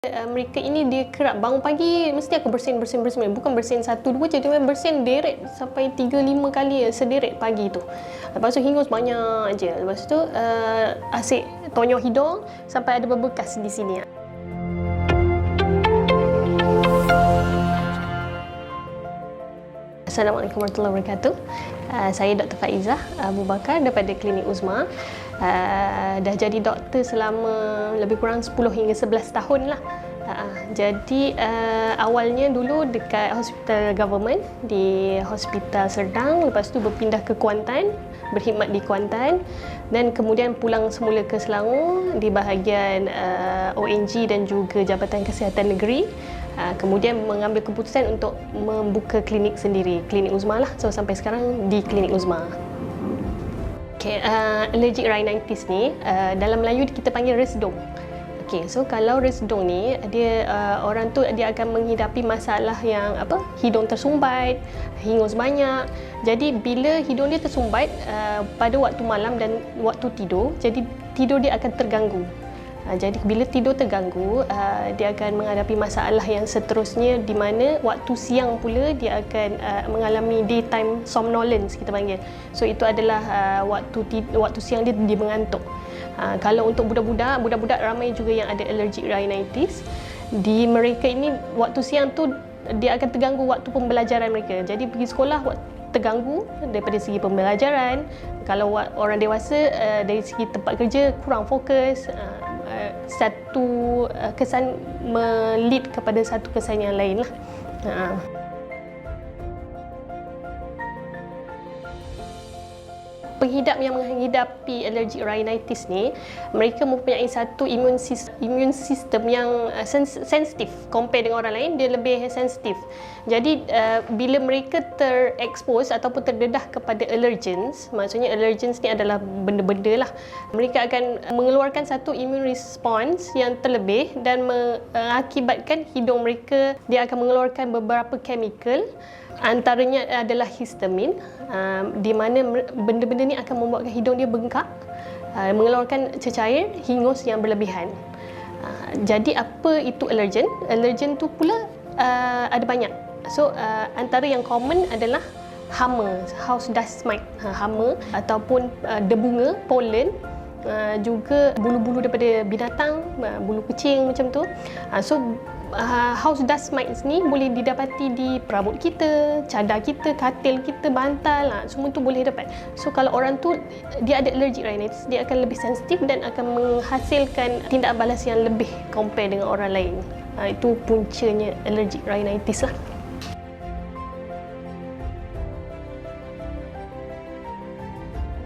Mereka ini dia kerap bangun pagi mesti akan bersin. Bukan bersin satu dua je, dia bersin deret sampai 3-5 kali sederet pagi tu. Lepas tu hingus banyak je. Lepas tu asyik tonyoh hidung sampai ada berbekas di sini. Assalamualaikum warahmatullahi wabarakatuh. Saya Dr. Faizah Abu Bakar daripada Klinik Uzma. Dah jadi doktor selama lebih kurang 10 hingga 11 tahun lah. Jadi awalnya dulu dekat hospital government di Hospital Serdang, lepas tu berpindah ke Kuantan, berkhidmat di Kuantan, dan kemudian pulang semula ke Selangor di bahagian ONG dan juga Jabatan Kesihatan Negeri. Kemudian mengambil keputusan untuk membuka klinik sendiri, Klinik Uzma lah. So sampai sekarang di Klinik Uzma. Allergic rhinitis ni dalam Melayu kita panggil resdung. So kalau resdung ni dia orang tu dia akan menghidapi masalah yang hidung tersumbat, hingus banyak. Jadi bila hidung dia tersumbat pada waktu malam dan waktu tidur, jadi tidur dia akan terganggu. Jadi bila tidur terganggu, dia akan menghadapi masalah yang seterusnya, di mana waktu siang pula dia akan mengalami daytime somnolence kita panggil. So itu adalah waktu siang dia mengantuk. Kalau untuk budak-budak ramai juga yang ada allergic rhinitis. Di mereka ini waktu siang tu dia akan terganggu waktu pembelajaran mereka. Jadi pergi sekolah terganggu daripada segi pembelajaran. Kalau orang dewasa dari segi tempat kerja kurang fokus. Satu kesan melid kepada satu kesan yang lain lah. Penghidap yang menghidapi allergic rhinitis ni, mereka mempunyai satu immune system yang sensitif. Compare dengan orang lain, dia lebih sensitif. Jadi bila mereka terekspos ataupun terdedah kepada allergens, maksudnya allergens ni adalah benda-benda lah, mereka akan mengeluarkan satu immune response yang terlebih dan mengakibatkan hidung mereka, dia akan mengeluarkan beberapa chemical. Antaranya adalah histamin, di mana benda-benda ni akan membuatkan hidung dia bengkak, mengeluarkan cecair hingus yang berlebihan. Jadi apa itu allergen? Allergen tu pula ada banyak. So antara yang common adalah hama, house dust mite, hama ataupun debunga, pollen, juga bulu-bulu daripada binatang, bulu kucing macam tu. So house dust mites ni boleh didapati di perabot kita, cadar kita, katil kita, bantal, semua tu boleh dapat. So kalau orang tu dia ada allergic rhinitis, dia akan lebih sensitif dan akan menghasilkan tindakan balas yang lebih compare dengan orang lain. Itu puncanya allergic rhinitis lah.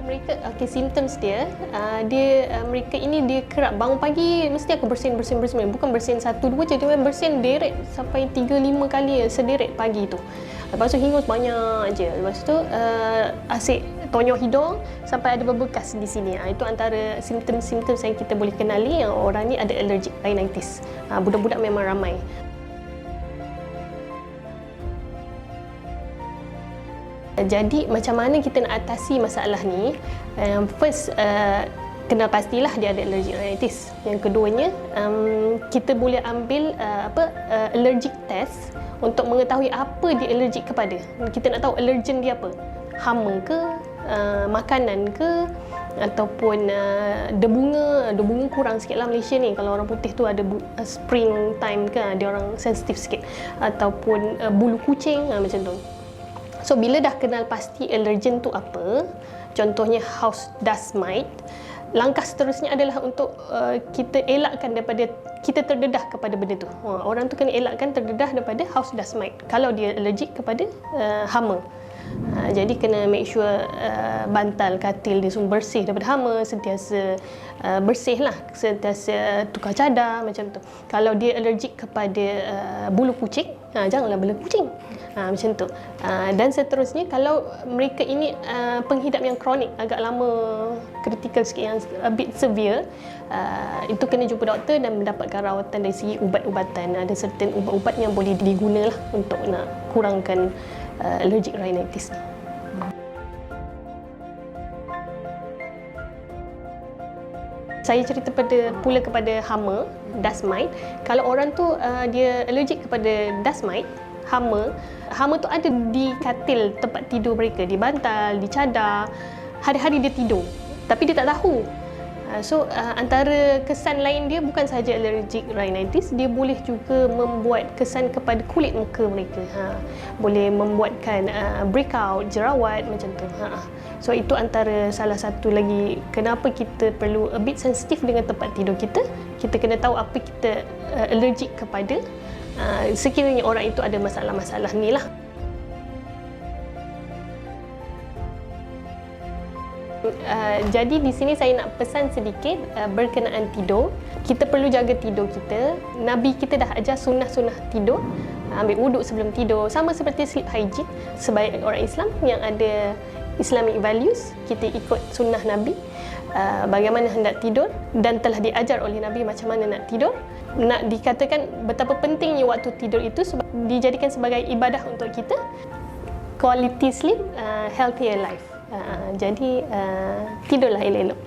Mereka symptoms dia, mereka ini dia kerap bangun pagi mesti akan bersin. Bukan bersin satu dua je, dia bersin deret sampai 3-5 kali sederet pagi tu. Lepas tu hingus banyak je. Lepas tu asyik tonyoh hidung sampai ada berbekas di sini. Itu antara simptom-simptom yang kita boleh kenali yang orang ni ada allergic rhinitis. Budak-budak memang ramai. Jadi macam mana kita nak atasi masalah ni? First, kena pastilah dia ada allergic rhinitis. Yang keduanya, kita boleh ambil allergic test untuk mengetahui apa dia allergic kepada. Kita nak tahu allergen dia apa. Hama ke, makanan ke, ataupun debunga kurang sikit lah Malaysia ni. Kalau orang putih tu ada spring time ke, dia orang sensitif sikit. Ataupun bulu kucing, macam tu. So bila dah kenal pasti allergen tu apa, contohnya house dust mite, langkah seterusnya adalah untuk kita elakkan daripada kita terdedah kepada benda tu. Orang tu kena elakkan terdedah daripada house dust mite kalau dia allergic kepada hama. Jadi kena make sure bantal, katil dia semua bersih daripada hama, sentiasa bersih lah, sentiasa tukar cadar macam tu. Kalau dia allergic kepada bulu kucing, janganlah bela kucing. Macam tu. Dan seterusnya, kalau mereka ini penghidap yang kronik, agak lama, kritikal sikit, yang a bit severe, itu kena jumpa doktor dan mendapatkan rawatan dari segi ubat-ubatan. Ada certain ubat-ubat yang boleh diguna lah untuk nak kurangkan allergic rhinitis ni. Saya cerita pula kepada hama, dust mite. Kalau orang tu dia allergic kepada dust mite, hama tu ada di katil tempat tidur mereka, di bantal, di cadar. Hari-hari dia tidur, tapi dia tak tahu. So antara kesan lain dia bukan sahaja allergic rhinitis, dia boleh juga membuat kesan kepada kulit muka mereka. Boleh membuatkan breakout, jerawat macam tu. So itu antara salah satu lagi kenapa kita perlu a bit sensitif dengan tempat tidur kita. Kita kena tahu apa kita allergic kepada. Sekiranya orang itu ada masalah-masalah ni lah. Jadi di sini saya nak pesan sedikit berkenaan tidur. Kita perlu jaga tidur kita. Nabi kita dah ajar sunnah-sunnah tidur. Ambil wuduk sebelum tidur. Sama seperti sleep hygiene. Sebaik orang Islam yang ada Islamic values, kita ikut sunnah Nabi. Bagaimana hendak tidur dan telah diajar oleh Nabi macam mana nak tidur. Nak dikatakan betapa pentingnya waktu tidur itu dijadikan sebagai ibadah untuk kita. Quality sleep, healthier life. Jadi tidurlah elok-elok.